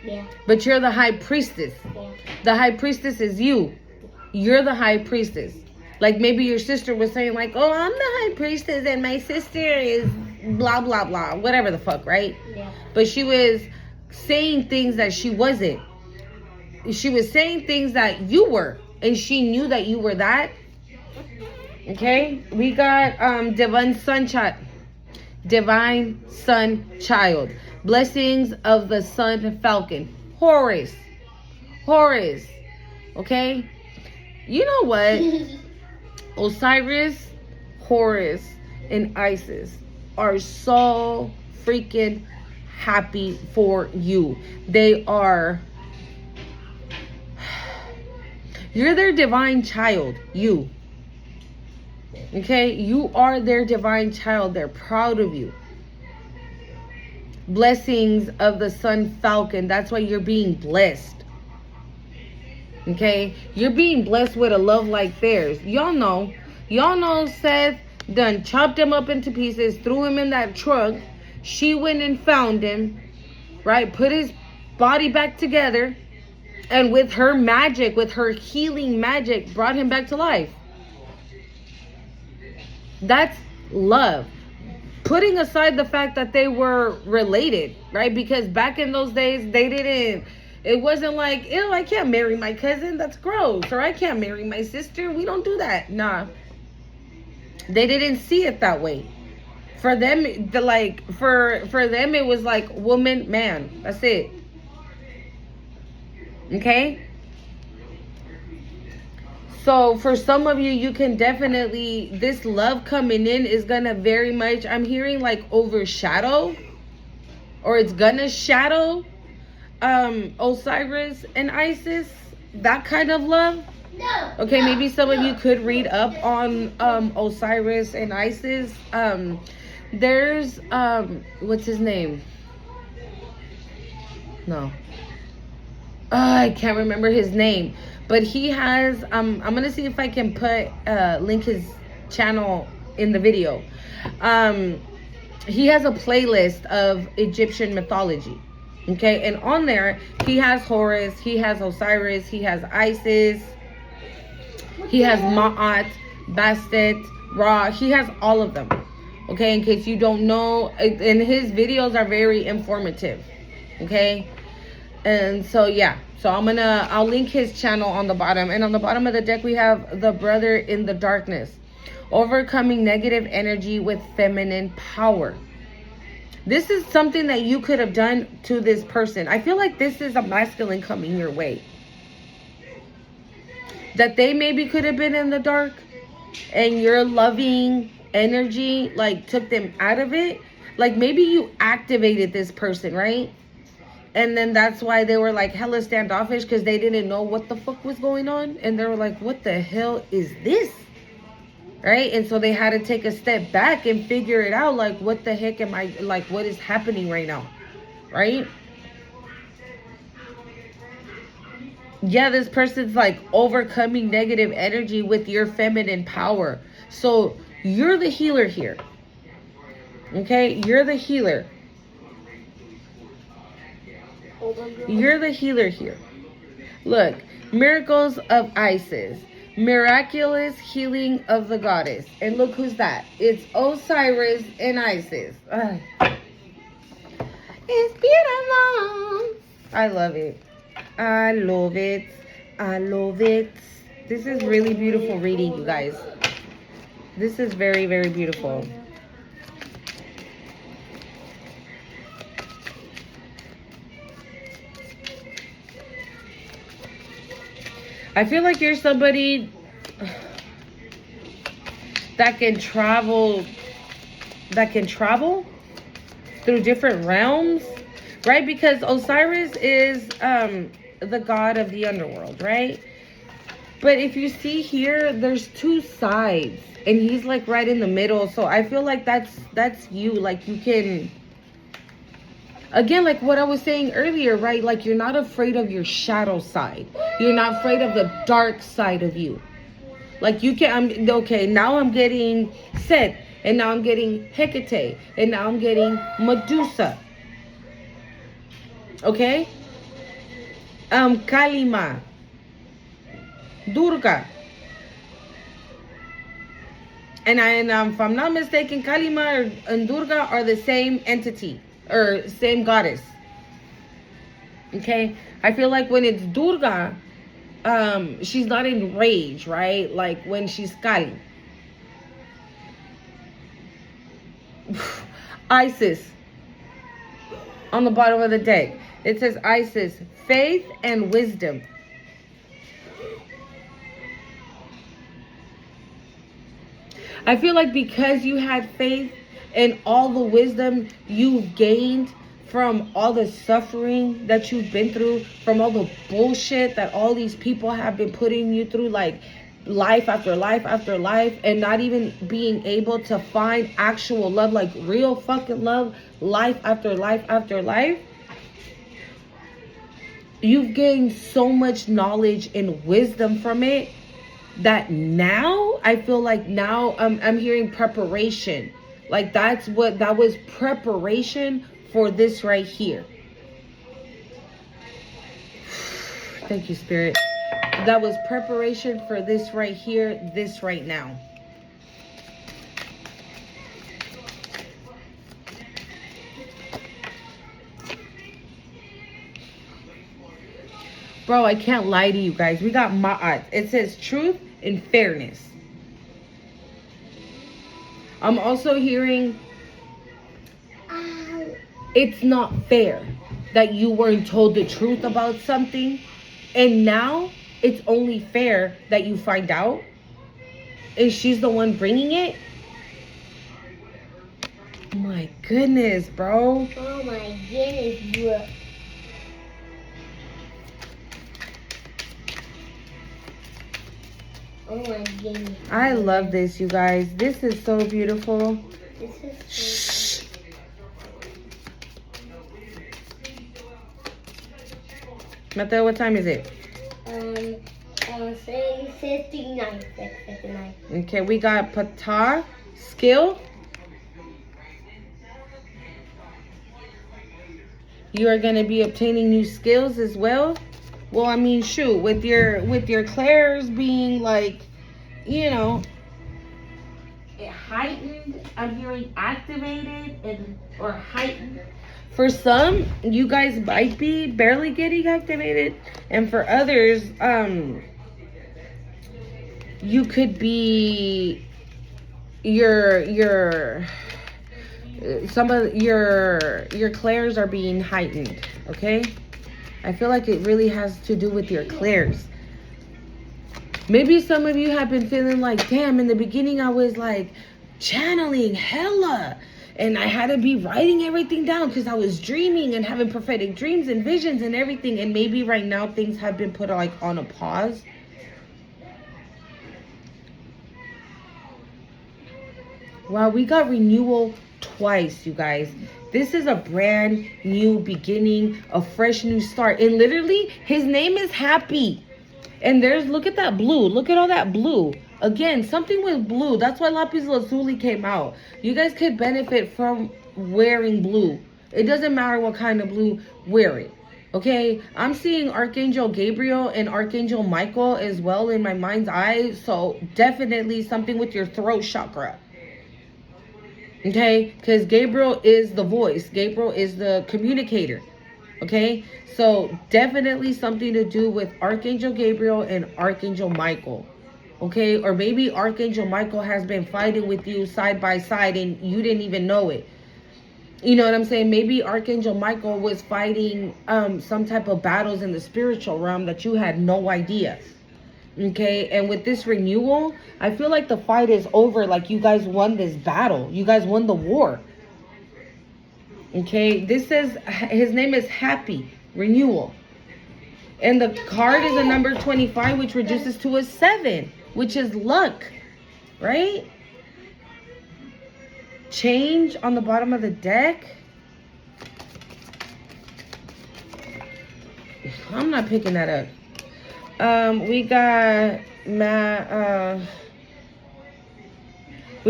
Yeah. But you're the high priestess. Yeah. The high priestess is you. You're the high priestess. Like maybe your sister was saying like, oh, I'm the high priestess and my sister is blah, blah, blah. Whatever the fuck, right? Yeah. But she was saying things that she wasn't. She was saying things that you were. And she knew that you were that. Okay? We got divine sun child. Blessings of the sun falcon. Horus. Okay? You know what? Osiris, Horus, and Isis are so freaking happy for you. They are... You're their divine child. You. Okay? You are their divine child. They're proud of you. Blessings of the sun falcon. That's why you're being blessed. Okay? You're being blessed with a love like theirs. Y'all know Seth done chopped him up into pieces, threw him in that trunk. She went and found him, right? Put his body back together. And with her magic, with her healing magic, brought him back to life. That's love. Putting aside the fact that they were related, right? Because back in those days, it wasn't like, ew, I can't marry my cousin. That's gross. Or I can't marry my sister. We don't do that. Nah. They didn't see it that way. For them, for them, it was like woman, man. That's it. Okay? So for some of you, you can definitely, this love coming in is going to very much, I'm hearing like overshadow, or it's going to shadow Osiris and Isis, that kind of love. Okay, maybe some of you could read up on Osiris and Isis. There's, what's his name? No. I can't remember his name. But he has, I'm going to see if I can link his channel in the video. he has a playlist of Egyptian mythology. Okay, and on there he has Horus, he has Osiris, he has Isis, he has Ma'at, Bastet, Ra. He has all of them. Okay, in case you don't know, and his videos are very informative. Okay, and so yeah, so I'll link his channel on the bottom, and on the bottom of the deck we have the brother in the darkness, overcoming negative energy with feminine power. This is something that you could have done to this person. I feel like this is a masculine coming your way. That they maybe could have been in the dark, and your loving energy like took them out of it. Like maybe you activated this person, right? And then that's why they were like hella standoffish, because they didn't know what the fuck was going on. And they were like, what the hell is this? Right? And so they had to take a step back and figure it out. Like, what the heck am I, like, what is happening right now? Right? Yeah, this person's like overcoming negative energy with your feminine power. So you're the healer here. Okay? You're the healer. You're the healer here. Look, miracles of Isis. Miraculous healing of the goddess. And look who's that. It's Osiris and Isis. Ugh. It's beautiful. I love it. I love it. I love it. This is really beautiful reading, you guys. This is very, very beautiful. I feel like you're somebody that can travel through different realms, right? Because Osiris is the god of the underworld, right? But if you see here, there's two sides, and he's like right in the middle. So I feel like that's you. Like you can, again, like what I was saying earlier, right? Like you're not afraid of your shadow side. You're not afraid of the dark side of you. Like you can, okay, now I'm getting Set, and now I'm getting Hecate, and now I'm getting Medusa. Okay? Kalima, Durga. And if I'm not mistaken, Kalima and Durga are the same entity, or same goddess. Okay? I feel like when it's Durga, she's not in rage, right? Like when she's Kali. Isis. On the bottom of the deck, it says Isis, faith and wisdom. I feel like because you had faith and all the wisdom you've gained from all the suffering that you've been through, from all the bullshit that all these people have been putting you through, like life after life after life, and not even being able to find actual love, like real fucking love, life after life after life. You've gained so much knowledge and wisdom from it that now I feel like now I'm hearing preparation. Like that was preparation for this right here. Thank you, Spirit. That was preparation for this right here, this right now. Bro, I can't lie to you guys. We got Ma'at. It says truth and fairness. I'm also hearing it's not fair that you weren't told the truth about something, and now it's only fair that you find out, and she's the one bringing it. My goodness, bro. Oh my goodness, bro. Oh my goodness. I love this, you guys. This is so beautiful. This is so Mateo, what time is it? say 59. 59. Okay, we got Pata, skill. You are going to be obtaining new skills as well. Well, I mean, shoot, with your clairs being like, you know, heightened, I'm hearing activated and or heightened. For some, you guys might be barely getting activated, and for others, you could be some of your clairs are being heightened. Okay, I feel like it really has to do with your clairs. Maybe some of you have been feeling like, damn, in the beginning I was like channeling hella, and I had to be writing everything down because I was dreaming and having prophetic dreams and visions and everything, and maybe right now things have been put like on a pause. Wow, we got renewal twice, you guys. This is a brand new beginning, a fresh new start. And literally, his name is Happy. And look at that blue. Look at all that blue. Again, something with blue. That's why Lapis Lazuli came out. You guys could benefit from wearing blue. It doesn't matter what kind of blue, wear it. Okay? I'm seeing Archangel Gabriel and Archangel Michael as well in my mind's eye. So definitely something with your throat chakra. Okay? Because Gabriel is the voice. Gabriel is the communicator. Okay? So definitely something to do with Archangel Gabriel and Archangel Michael. Okay? Or maybe Archangel Michael has been fighting with you side by side and you didn't even know it. You know what I'm saying? Maybe Archangel Michael was fighting some type of battles in the spiritual realm that you had no idea. Okay? And with this renewal, I feel like the fight is over. Like you guys won this battle. You guys won the war. Okay? This says his name is Happy. Renewal. And the card is a number 25, which reduces to a 7, which is luck, right? Change on the bottom of the deck. I'm not picking that up. We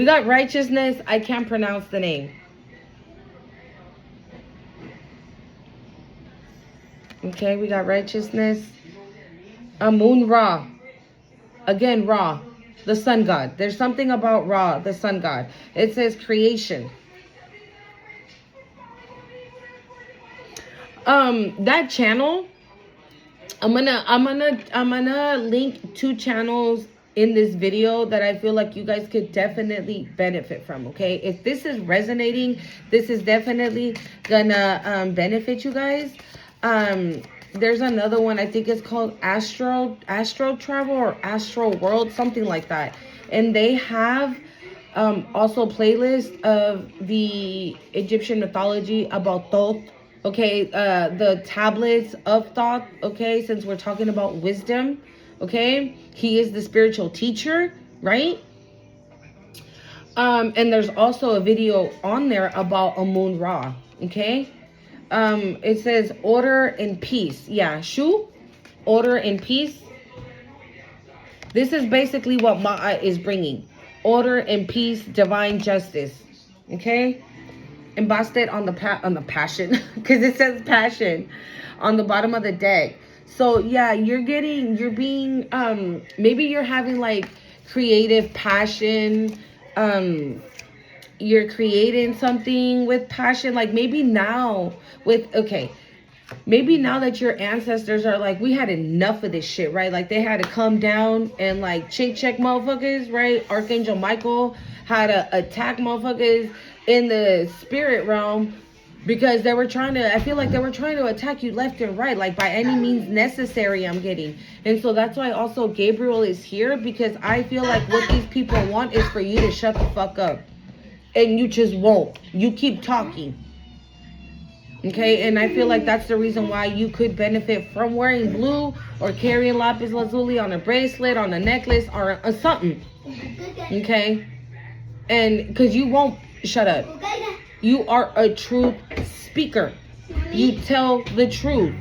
got righteousness. I can't pronounce the name. Okay, we got righteousness. Amun Ra. Again, Ra, the sun god. There's something about Ra, the sun god. It says creation. That channel, I'm gonna link 2 channels in this video that I feel like you guys could definitely benefit from. Okay, if this is resonating, this is definitely gonna benefit you guys. There's another one, I think it's called Astro Travel or Astro World, something like that. And they have also a playlist of the Egyptian mythology about Thoth. Okay, the tablets of Thoth. Okay, since we're talking about wisdom. Okay, he is the spiritual teacher, right? And there's also a video on there about Amun Ra. Okay. It says order and peace. Yeah, Shu, order and peace. This is basically what Ma'a is bringing. Order and peace, divine justice. Okay? Embossed it on the passion, because it says passion on the bottom of the deck. So yeah, you're being, maybe you're having like creative passion, you're creating something with passion, like maybe now maybe now that your ancestors are like, we had enough of this shit, right? Like they had to come down and like check motherfuckers, right? Archangel Michael had to attack motherfuckers in the spirit realm because I feel like they were trying to attack you left and right, like by any means necessary, I'm getting. And so that's why also Gabriel is here, because I feel like what these people want is for you to shut the fuck up. And you just won't. You keep talking. Okay, and I feel like that's the reason why you could benefit from wearing blue or carrying lapis lazuli on a bracelet, on a necklace, or something. Okay, and because you won't shut up. You are a truth speaker. You tell the truth.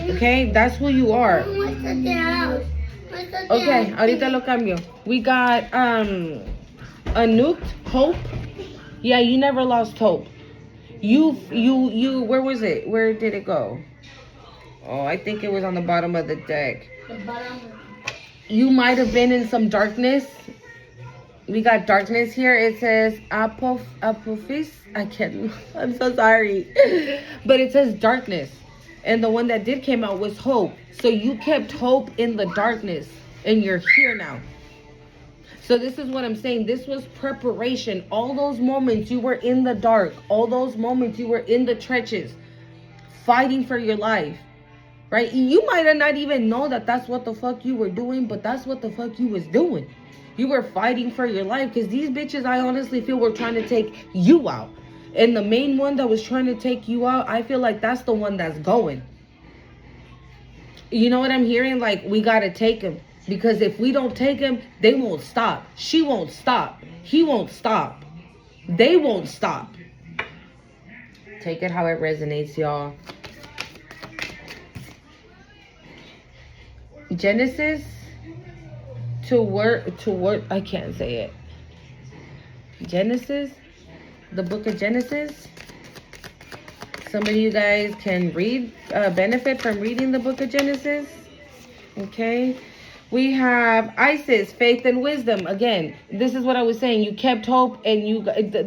Okay, that's who you are. Okay, ahorita lo cambio. We got Anuked, hope. Yeah, you never lost hope. Where was it? Where did it go? Oh, I think it was on the bottom of the deck. The bottom. You might have been in some darkness. We got darkness here. It says apophis. I can't. I'm so sorry, but it says darkness, and the one that did came out was hope. So you kept hope in the darkness, and you're here now. So this is what I'm saying. This was preparation. All those moments you were in the dark. All those moments you were in the trenches, fighting for your life. Right? You might have not even know that that's what the fuck you were doing, but that's what the fuck you was doing. You were fighting for your life because these bitches, I honestly feel, were trying to take you out. And the main one that was trying to take you out, I feel like that's the one that's going. You know what I'm hearing? Like, we got to take him. Because if we don't take him, they won't stop. She won't stop. He won't stop. They won't stop. Take it how it resonates, y'all. Genesis to work, I can't say it. Genesis, the book of Genesis. Some of you guys can read, benefit from reading the book of Genesis. Okay. We have Isis, faith and wisdom. Again, this is what I was saying. You kept hope, and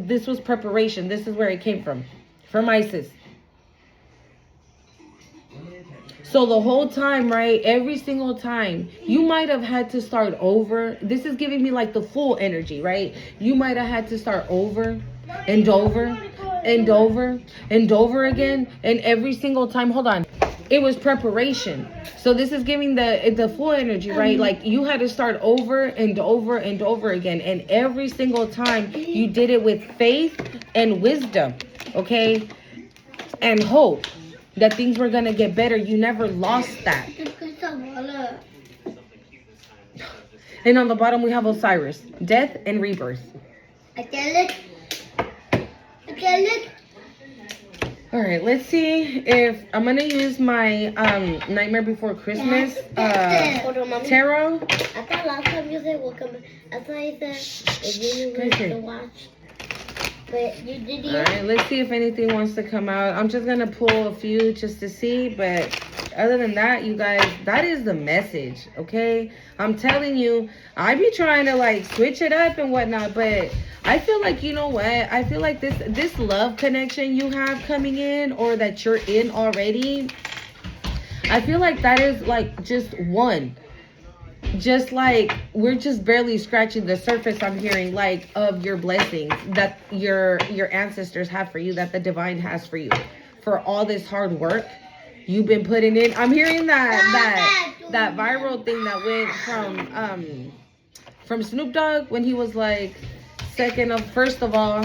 this was preparation. This is where it came from Isis. So the whole time, right, every single time, you might have had to start over. This is giving me like the full energy, right? You might have had to start over and over and over and over again. And every single time, hold on, it was preparation. So this is giving the full energy, right? Like you had to start over and over and over again. And every single time you did it with faith and wisdom, okay? And hope that things were going to get better. You never lost that. And on the bottom we have Osiris, death and rebirth. All right, let's see if I'm going to use my Nightmare Before Christmas tarot. I thought last time you said welcome. I thought you said if you need to watch. But you did it. All right, let's see if anything wants to come out. I'm just going to pull a few just to see. But other than that, you guys, that is the message, okay? I'm telling you, I be trying to, like, switch it up and whatnot. But I feel like, you know what? I feel like this love connection you have coming in or that you're in already, I feel like that is, like, just one. Just like we're just barely scratching the surface, I'm hearing, like, of your blessings that your ancestors have for you, that the divine has for you, for all this hard work you've been putting in. I'm hearing that viral thing that went from Snoop Dogg when he was like, first of all,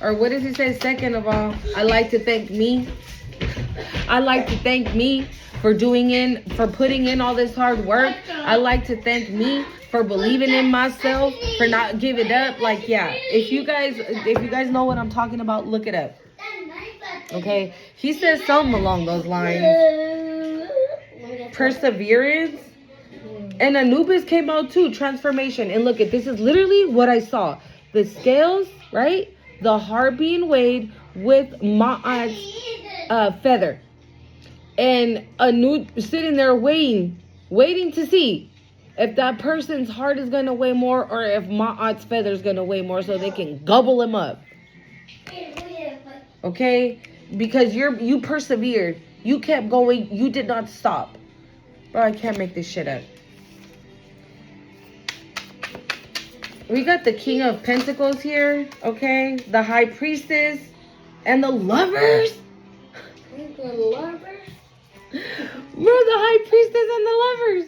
or what does he say? Second of all, I like to thank me. I like to thank me for putting in all this hard work. I like to thank me for believing in myself, for not giving up. Like, yeah, if you guys know what I'm talking about, look it up. Okay, he says something along those lines. Perseverance. And Anubis came out too, transformation. And look, this is literally what I saw. The scales, right? The heart being weighed with Ma'at's feather. And Anu sitting there waiting to see if that person's heart is going to weigh more or if Ma'at's feather is going to weigh more so they can gobble him up. Okay? Because you persevered. You kept going. You did not stop. Bro, I can't make this shit up. We got the King of Pentacles here. Okay? The High Priestess. And the Lovers. The lovers? Bro, the High Priestess and the Lovers.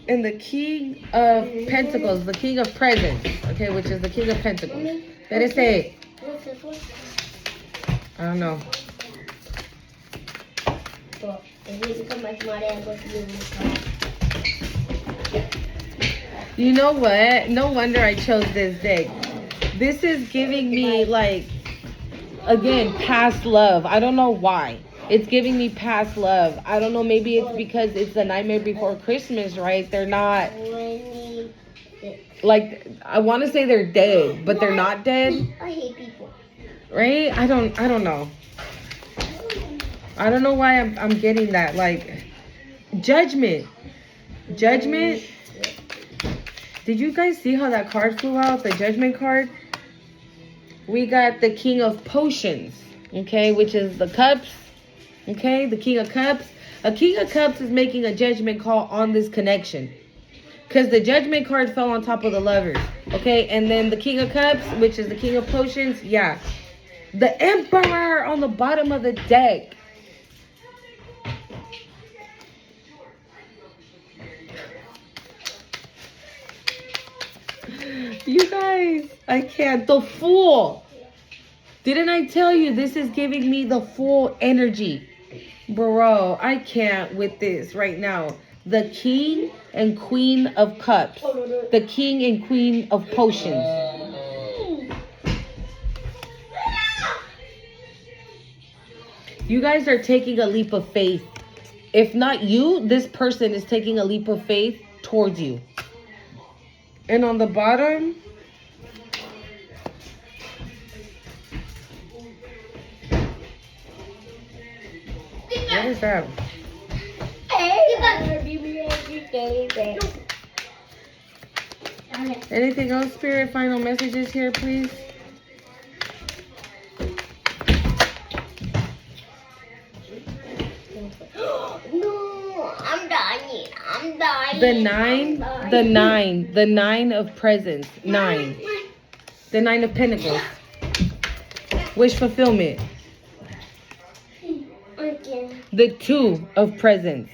And the King of Pentacles, the King of Presents, okay, which is the King of Pentacles. Let it say. I don't know. Well, if you become my smart ass, what you do? You know what? No wonder I chose this deck. This is giving me, like, again, past love. I don't know why. It's giving me past love. I don't know. Maybe it's because it's the Nightmare Before Christmas, right? They're not. like I want to say they're dead, but they're not dead. I hate people. Right? I don't know. I don't know why I'm getting that. Like, judgment. Judgment. Did you guys see how that card flew out? The judgment card? We got the King of Potions. Okay, which is the cups. Okay, the King of Cups. A King of Cups is making a judgment call on this connection. Because the judgment card fell on top of the lovers. Okay, and then the King of Cups, which is the King of Potions. Yeah. The Emperor on the bottom of the deck. You guys, I can't. The Fool. Didn't I tell you this is giving me the Fool energy? Bro, I can't with this right now. The King and Queen of Cups. The King and Queen of Potions. You guys are taking a leap of faith. If not you, this person is taking a leap of faith towards you. And on the bottom, what is that? Anything else, Spirit? Final messages here, please. No, I'm dying. I'm dying. The nine of presents. 9. The 9 of Pentacles. Wish fulfillment. The 2 of presents.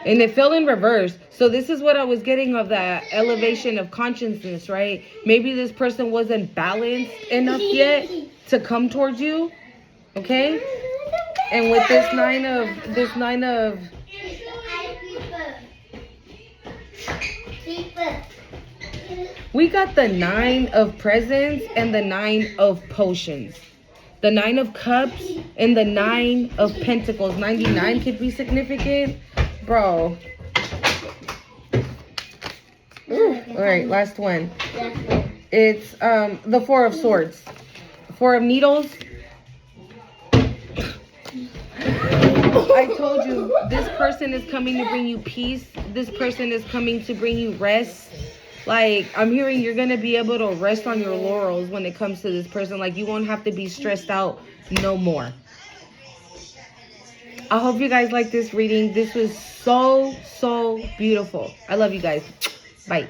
And it fell in reverse. So this is what I was getting of that elevation of consciousness, right? Maybe this person wasn't balanced enough yet to come towards you. Okay? And with this nine of we got the 9 of presents and the 9 of potions. The 9 of cups and the 9 of pentacles. 99 could be significant. Bro. Ooh. All right, last one. It's the 4 of swords. 4 of needles. I told you, this person is coming to bring you peace. This person is coming to bring you rest. Like, I'm hearing you're going to be able to rest on your laurels when it comes to this person. Like, you won't have to be stressed out no more. I hope you guys like this reading. This was so beautiful. I love you guys. Bye.